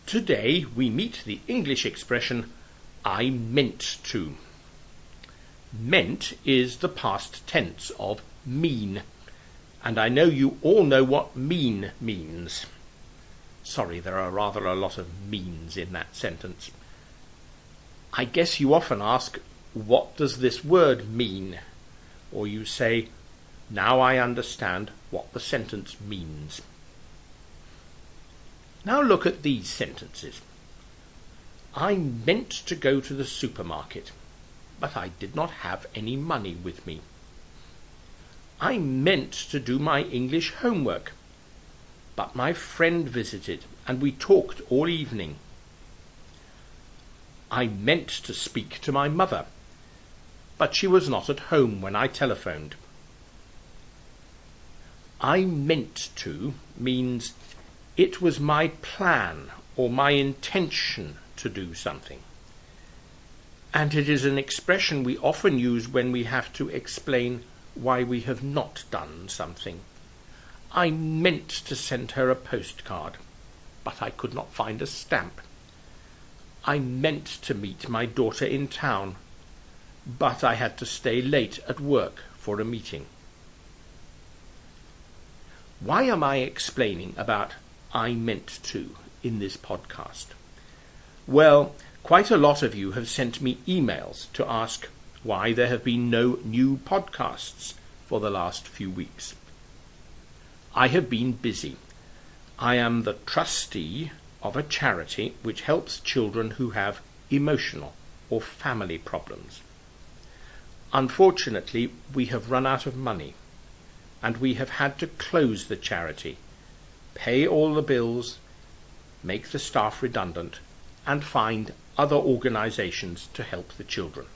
Today we meet the English expression, I meant to. Meant is the past tense of mean, and I know you all know what mean means. Sorry, there are rather a lot of means in that sentence. I guess you often ask, what does this word mean? Or you say, now I understand what the sentence means. Now look at these sentences. I meant to go to the supermarket, but I did not have any money with me. I meant to do my English homework, but my friend visited and we talked all evening. I meant to speak to my mother, but she was not at home when I telephoned. I meant to means it was my plan or my intention to do something. And it is an expression we often use when we have to explain why we have not done something. I meant to send her a postcard, but I could not find a stamp. I meant to meet my daughter in town, but I had to stay late at work for a meeting. Why am I explaining about I meant to in this podcast? Well, quite a lot of you have sent me emails to ask why there have been no new podcasts for the last few weeks. I have been busy. I am the trustee of a charity which helps children who have emotional or family problems. Unfortunately, we have run out of money, and we have had to close the charity, pay all the bills, make the staff redundant, and find other organizations to help the children.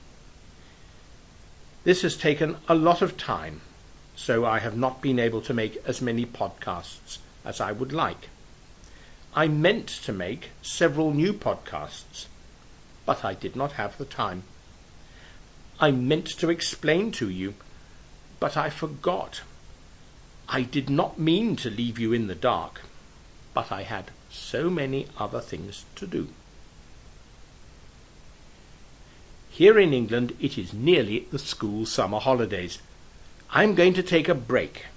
This has taken a lot of time, so I have not been able to make as many podcasts as I would like. I meant to make several new podcasts, but I did not have the time. I meant to explain to you, but I forgot. I did not mean to leave you in the dark, but I had so many other things to do. Here in England it is nearly the school summer holidays. I'm going to take a break,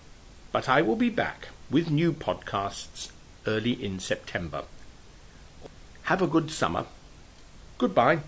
but I will be back with new podcasts early in September. Have a good summer. Goodbye.